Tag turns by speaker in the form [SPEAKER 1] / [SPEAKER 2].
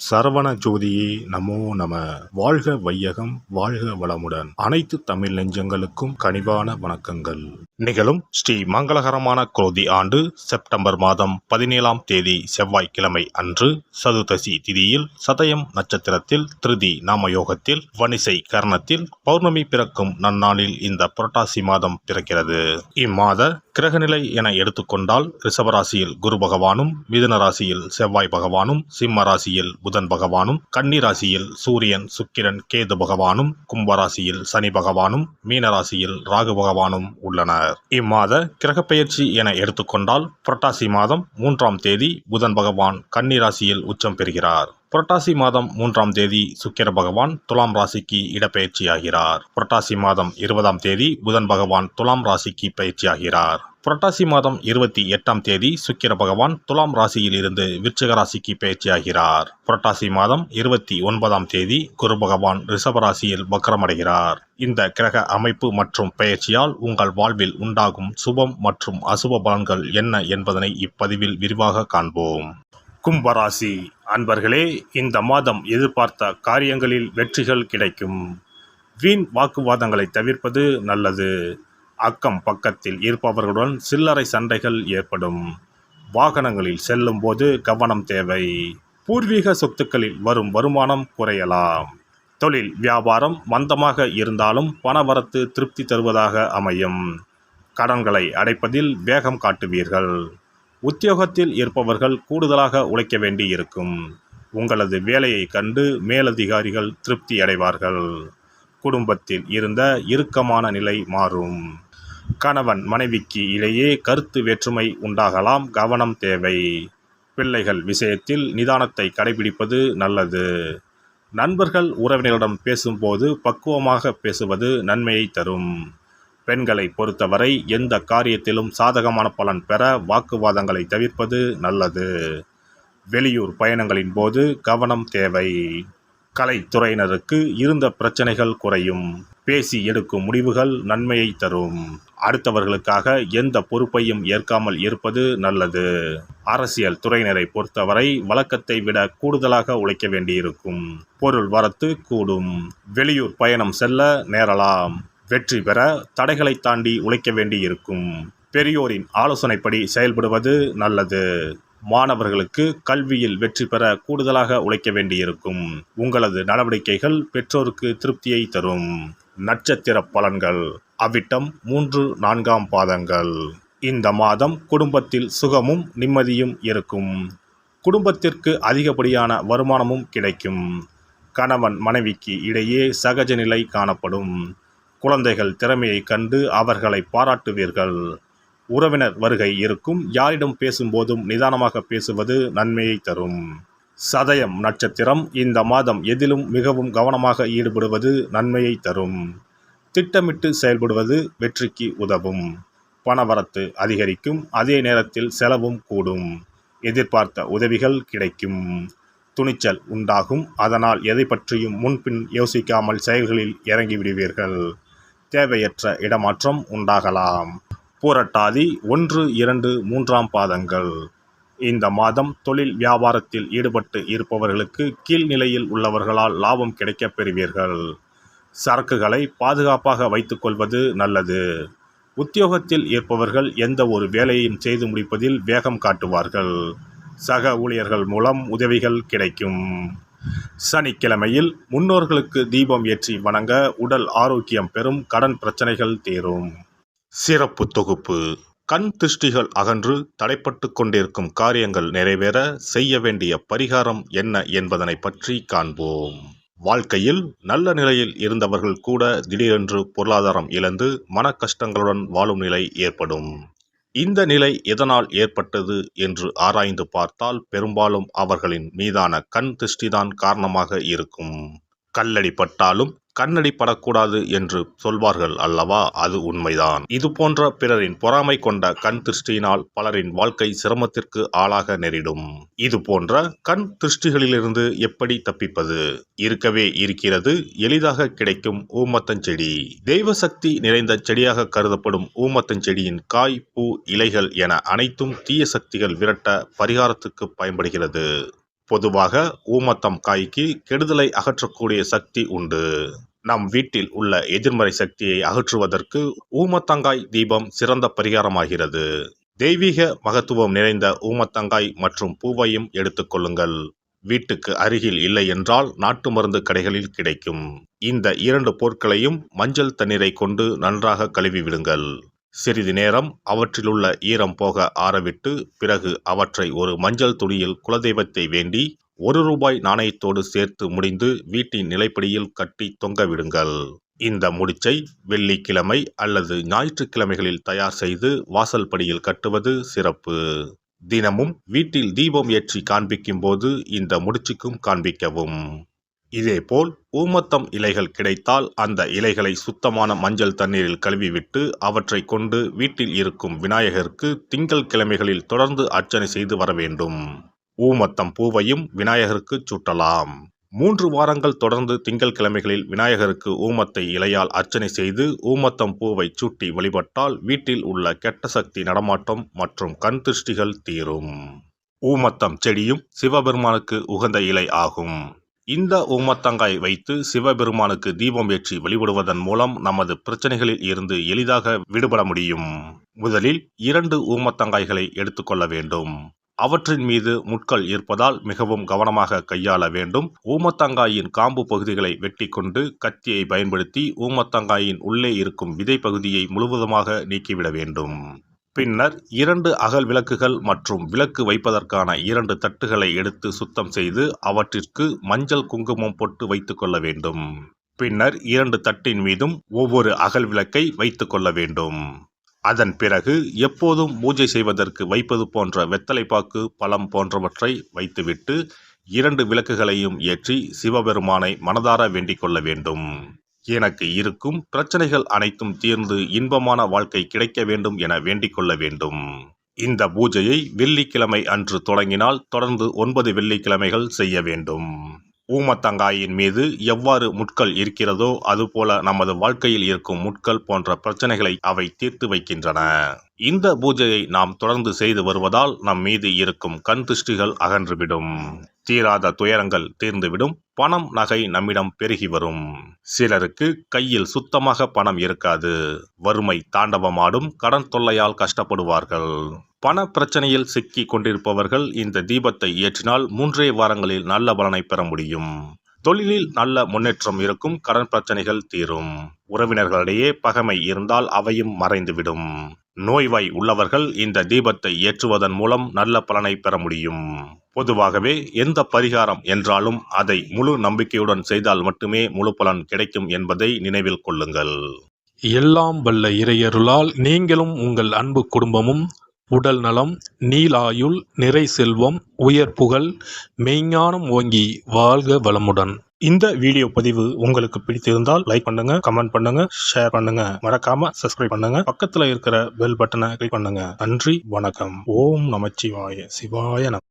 [SPEAKER 1] சரவண ஜோதியே நமோ நம. வாழ்க வையகம், வாழ்க வளமுடன். அனைத்து தமிழ் நெஞ்சங்களுக்கும் கனிவான வணக்கங்கள். நிகழும் ஸ்ரீ மங்களகரமான குரோதி ஆண்டு செப்டம்பர் மாதம் 17ஆம் தேதி செவ்வாய்க்கிழமை அன்று சதுர்தசி திதியில் சதயம் நட்சத்திரத்தில் திருதி நாமயோகத்தில் வணிசை கரணத்தில் பௌர்ணமி பிறக்கும் நன்னாளில் இந்த புரட்டாசி மாதம் பிறக்கிறது. இம்மாத கிரகநிலை என எடுத்துக்கொண்டால் ரிஷபராசியில் குரு பகவானும், மிதுன ராசியில் செவ்வாய் பகவானும், சிம்ம ராசியில் புதன் பகவானும், கன்னி ராசியில் சூரியன், சுக்கிரன், கேது பகவானும், கும்பராசியில் சனி பகவானும், மீனராசியில் ராகு பகவானும் உள்ளனர். இம்மாத கிரகப்பெயர்ச்சி என எடுத்துக்கொண்டால் புரட்டாசி மாதம் 3ஆம் தேதி புதன் பகவான் கன்னி ராசியில் உச்சம் பெறுகிறார். புரட்டாசி மாதம் 3ஆம் தேதி சுக்கிர பகவான் துலாம் ராசிக்கு இடப்பெயர்ச்சியாகிறார். புரட்டாசி மாதம் 20ஆம் தேதி புதன் பகவான் துலாம் ராசிக்கு பயிற்சியாகிறார். புரட்டாசி மாதம் 28ஆம் தேதி சுக்கிர பகவான் துலாம் ராசியில் இருந்து விருச்சிக ராசிக்கு பயிற்சியாகிறார். புரட்டாசி மாதம் 29ஆம் தேதி குரு பகவான் ரிஷப ராசியில் வக்ரமடைகிறார். இந்த கிரக அமைப்பு மற்றும் பெயர்ச்சியால் உங்கள் வாழ்வில் உண்டாகும் சுபம் மற்றும் அசுப பலன்கள் என்ன என்பதனை இப்பதிவில் விரிவாக காண்போம். கும்பராசி அன்பர்களே, இந்த மாதம் எதிர்பார்த்த காரியங்களில் வெற்றிகள் கிடைக்கும். வீண் வாக்குவாதங்களை தவிர்ப்பது நல்லது. அக்கம் பக்கத்தில் இருப்பவர்களுடன் சில்லறை சண்டைகள் ஏற்படும். வாகனங்களில் செல்லும் போது கவனம் தேவை. பூர்வீக சொத்துக்களில் வரும் வருமானம் குறையலாம். தொழில் வியாபாரம் மந்தமாக இருந்தாலும் பணவரத்து திருப்தி தருவதாக அமையும். கடன்களை அடைப்பதில் வேகம் காட்டுவீர்கள். உத்தியோகத்தில் இருப்பவர்கள் கூடுதலாக உழைக்க வேண்டி இருக்கும். உங்களது வேலையை கண்டு மேலதிகாரிகள் திருப்தி அடைவார்கள். குடும்பத்தில் இருந்த இறுக்கமான நிலை மாறும். கணவன் மனைவிக்கு இடையே கருத்து வேற்றுமை உண்டாகலாம், கவனம் தேவை. பிள்ளைகள் விஷயத்தில் நிதானத்தை கடைபிடிப்பது நல்லது. நண்பர்கள் உறவினர்களிடம் பேசும்போது பக்குவமாக பேசுவது நன்மையை தரும். பெண்களை பொறுத்தவரை எந்த காரியத்திலும் சாதகமான பலன் பெற வாக்குவாதங்களை தவிர்ப்பது நல்லது. வெளியூர் பயணங்களின் போது கவனம் தேவை. கலைத்துறையினருக்கு இருந்த பிரச்சனைகள் குறையும். பேசி எடுக்கும் முடிவுகள் நன்மையை தரும். அடுத்தவர்களுக்காக எந்த பொறுப்பையும் ஏற்காமல் இருப்பது நல்லது. அரசியல் துறையினரை பொறுத்தவரை வழக்கத்தை விட கூடுதலாக உழைக்க வேண்டியிருக்கும். பொருள் வரத்து கூடும். வெளியூர் பயணம் செல்ல நேரலாம். வெற்றி பெற தடைகளை தாண்டி உழைக்க வேண்டி இருக்கும். பெரியோரின் ஆலோசனைப்படி செயல்படுவது நல்லது. மாணவர்களுக்கு கல்வியில் வெற்றி பெற கூடுதலாக உழைக்க வேண்டியிருக்கும். உங்களது நடவடிக்கைகள் பெற்றோருக்கு திருப்தியை தரும். நட்சத்திர பலன்கள் அவிட்டம் 3, 4ஆம் பாதங்கள். இந்த மாதம் குடும்பத்தில் சுகமும் நிம்மதியும் இருக்கும். குடும்பத்திற்கு அதிகப்படியான வருமானமும் கிடைக்கும். கணவன் மனைவிக்கு இடையே சகஜ நிலை காணப்படும். குழந்தைகள் திறமையை கண்டு அவர்களை பாராட்டுவீர்கள். உறவினர் வருகை இருக்கும். யாரிடம் பேசும்போதும் நிதானமாக பேசுவது நன்மையை தரும். சதயம் நட்சத்திரம் இந்த மாதம் எதிலும் மிகவும் கவனமாக ஈடுபடுவது நன்மையை தரும். திட்டமிட்டு செயல்படுவது வெற்றிக்கு உதவும். பணவரத்து அதிகரிக்கும். அதே நேரத்தில் செலவும் கூடும். எதிர்பார்த்த உதவிகள் கிடைக்கும். துணிச்சல் உண்டாகும். அதனால் எதை பற்றியும் முன்பின் யோசிக்காமல் செயல்களில் இறங்கிவிடுவீர்கள். தேவையற்ற இடமாற்றம் உண்டாகலாம். பூரட்டாதி 1, 2, 3ஆம் பாதங்கள். இந்த மாதம் தொழில் வியாபாரத்தில் ஈடுபட்டு இருப்பவர்களுக்கு கீழ்நிலையில் உள்ளவர்களால் லாபம் கிடைக்கப் பெறுவீர்கள். சரக்குகளை பாதுகாப்பாக வைத்துக்கொள்வது நல்லது. உத்தியோகத்தில் இருப்பவர்கள் எந்த ஒரு வேலையையும் செய்து முடிப்பதில் வேகம் காட்டுவார்கள். சக ஊழியர்கள் மூலம் உதவிகள் கிடைக்கும். சனிக்கிழமையில் முன்னோர்களுக்கு தீபம் ஏற்றி வணங்க உடல் ஆரோக்கியம் பெறும். கடன் பிரச்சனைகள் தீரும். சிறப்பு தொகுப்பு. கண் திருஷ்டிகள் அகன்று தடைப்பட்டு கொண்டிருக்கும் காரியங்கள் நிறைவேற செய்ய வேண்டிய பரிகாரம் என்ன என்பதனை பற்றி காண்போம். வாழ்க்கையில் நல்ல நிலையில் இருந்தவர்கள் கூட திடீரென்று பொருளாதாரம் இழந்து மன கஷ்டங்களுடன் வாழும் நிலை ஏற்படும். இந்த நிலை எதனால் ஏற்பட்டது என்று ஆராய்ந்து பார்த்தால் பெரும்பாலும் அவர்களின் மீதான கண் திருஷ்டிதான் காரணமாக இருக்கும். கல்லடி பட்டாலும் கண்ணடி படக்கூடாது என்று சொல்வார்கள் அல்லவா, அது உண்மைதான். இது போன்ற பிறரின் பொறாமை கொண்ட கண் திருஷ்டியினால் பலரின் வாழ்க்கை சிரமத்திற்கு ஆளாக நேரிடும். இது போன்ற கண் திருஷ்டிகளிலிருந்து எப்படி தப்பிப்பது? இருக்கவே இருக்கிறது எளிதாக கிடைக்கும் ஊமத்தஞ்செடி. தெய்வ சக்தி நிறைந்த செடியாக கருதப்படும் ஊமத்தஞ்செடியின் காய், பூ, இலைகள் என அனைத்தும் தீய சக்திகள் விரட்ட பரிகாரத்துக்கு பயன்படுகிறது. பொதுவாக ஊமத்தம் காய்க்கு கெடுதலை அகற்றக்கூடிய சக்தி உண்டு. நம் வீட்டில் உள்ள எதிர்மறை சக்தியை அகற்றுவதற்கு ஊமத்தங்காய் தீபம் சிறந்த பரிகாரமாகிறது. தெய்வீக மகத்துவம் நிறைந்த ஊமத்தங்காய் மற்றும் பூவையும் எடுத்துக்கொள்ளுங்கள். வீட்டுக்கு அருகில் இல்லை என்றால் நாட்டு மருந்து கடைகளில் கிடைக்கும். இந்த 2 பொருட்களையும் மஞ்சள் தண்ணீரை கொண்டு நன்றாக கழுவி விடுங்கள். சிறிது நேரம் அவற்றிலுள்ள ஈரம் போக ஆறவிட்டு பிறகு அவற்றை ஒரு மஞ்சள் துணியில் குலதெய்வத்தை வேண்டி ₹1 நாணயத்தோடு சேர்த்து முடிந்து வீட்டின் நிலைப்படியில் கட்டி தொங்க விடுங்கள். இந்த முடிச்சை வெள்ளிக்கிழமை அல்லது ஞாயிற்றுக்கிழமைகளில் தயார் செய்து வாசல் படியில் கட்டுவது சிறப்பு. தினமும் வீட்டில் தீபம் ஏற்றி காண்பிக்கும் போது இந்த முடிச்சுக்கும் காண்பிக்கவும். இதேபோல் ஊமத்தம் இலைகள் கிடைத்தால் அந்த இலைகளை சுத்தமான மஞ்சள் தண்ணீரில் கழுவிவிட்டு அவற்றை கொண்டு வீட்டில் இருக்கும் விநாயகருக்கு திங்கள் கிழமைகளில் தொடர்ந்து அர்ச்சனை செய்து வர வேண்டும். ஊமத்தம் பூவையும் விநாயகருக்கு சூட்டலாம். 3 வாரங்கள் தொடர்ந்து திங்கள் கிழமைகளில் விநாயகருக்கு ஊமத்தை இலையால் அர்ச்சனை செய்து ஊமத்தம் பூவை சூட்டி வழிபட்டால் வீட்டில் உள்ள கெட்ட சக்தி நடமாட்டம் மற்றும் கண் திருஷ்டிகள் தீரும். ஊமத்தம் செடியும் சிவபெருமானுக்கு உகந்த இலை ஆகும். இந்த ஊமத்தங்காய் வைத்து சிவபெருமானுக்கு தீபம் ஏற்றி வழிபடுவதன் மூலம் நமது பிரச்சனைகளில் இருந்து எளிதாக விடுபட முடியும். முதலில் 2 ஊமத்தங்காய்களை எடுத்துக்கொள்ள வேண்டும். அவற்றின் மீது முட்கள் இருப்பதால் மிகவும் கவனமாக கையாள வேண்டும். ஊமத்தங்காயின் காம்பு பகுதிகளை வெட்டி கொண்டு கத்தியை பயன்படுத்தி ஊமத்தங்காயின் உள்ளே இருக்கும் விதை பகுதியை முழுவதுமாக நீக்கிவிட வேண்டும். பின்னர் 2 அகல் விளக்குகள் மற்றும் விளக்கு வைப்பதற்கான 2 தட்டுகளை எடுத்து சுத்தம் செய்து அவற்றிற்கு மஞ்சள் குங்குமம் போட்டு வைத்துக் கொள்ள வேண்டும். பின்னர் 2 தட்டின் மீதும் ஒவ்வொரு அகல் விளக்கை வைத்துக் கொள்ள வேண்டும். அதன் பிறகு எப்போதும் பூஜை செய்வதற்கு வைப்பது போன்ற வெத்தலைப்பாக்கு, பழம் போன்றவற்றை வைத்துவிட்டு 2 விளக்குகளையும் ஏற்றி சிவபெருமானை மனதார வேண்டிக் கொள்ள வேண்டும். எனக்கு இருக்கும் பிரச்சனைகள் அனைத்தும் தீர்ந்து இன்பமான வாழ்க்கை கிடைக்க வேண்டும் என வேண்டிக் கொள்ள வேண்டும். இந்த பூஜையை வெள்ளிக்கிழமை அன்று தொடங்கினால் தொடர்ந்து 9 வெள்ளிக்கிழமைகள் செய்ய வேண்டும். ஊமத்தங்காயின் மீது எவ்வாறு முட்கள் இருக்கிறதோ அதுபோல நமது வாழ்க்கையில் இருக்கும் முட்கள் போன்ற பிரச்சனைகளை அவை தீர்த்து வைக்கின்றன. இந்த பூஜையை நாம் தொடர்ந்து செய்து வருவதால் நம் மீது இருக்கும் கண் திருஷ்டிகள் அகன்றுவிடும். தீராத துயரங்கள் தீர்ந்துவிடும். பணம் நகை நம்மிடம் பெருகி வரும். சிலருக்கு கையில் சுத்தமாக பணம் இருக்காது. வறுமை தாண்டவமாடும். கடன் தொல்லையால் கஷ்டப்படுவார்கள். பண பிரச்சனையில் சிக்கி கொண்டிருப்பவர்கள் இந்த தீபத்தை ஏற்றினால் 3 வாரங்களில் நல்ல பலனை பெற முடியும். தொழிலில் நல்ல முன்னேற்றம் இருக்கும். கடன் பிரச்சனைகள் தீரும். உறவினர்களிடையே பகைமை இருந்தால் அவையும் மறைந்துவிடும். நோய்வாய் உள்ளவர்கள் இந்த தீபத்தை ஏற்றுவதன் மூலம் நல்ல பலனை பெற முடியும். பொதுவாகவே எந்த பரிகாரம் என்றாலும் அதை முழு நம்பிக்கையுடன் செய்தால் மட்டுமே முழு பலன் கிடைக்கும் என்பதை நினைவில் கொள்ளுங்கள்.
[SPEAKER 2] எல்லாம் வல்ல இறையருளால் நீங்களும் உங்கள் அன்பு குடும்பமும் உடல் நலம், நீலாயுள், நிறை செல்வம், உயர் புகழ், மெய்ஞானம் ஓங்கி வாழ்க வளமுடன்.
[SPEAKER 1] இந்த வீடியோ பதிவு உங்களுக்கு பிடித்திருந்தால் லைக் பண்ணுங்க, கமெண்ட் பண்ணுங்க, ஷேர் பண்ணுங்க, மறக்காம சப்ஸ்கிரைப் பண்ணுங்க, பக்கத்துல இருக்கிற பெல் பட்டனை கிளிக் பண்ணுங்க. நன்றி, வணக்கம். ஓம் நமச்சிவாய. சிவாய நம.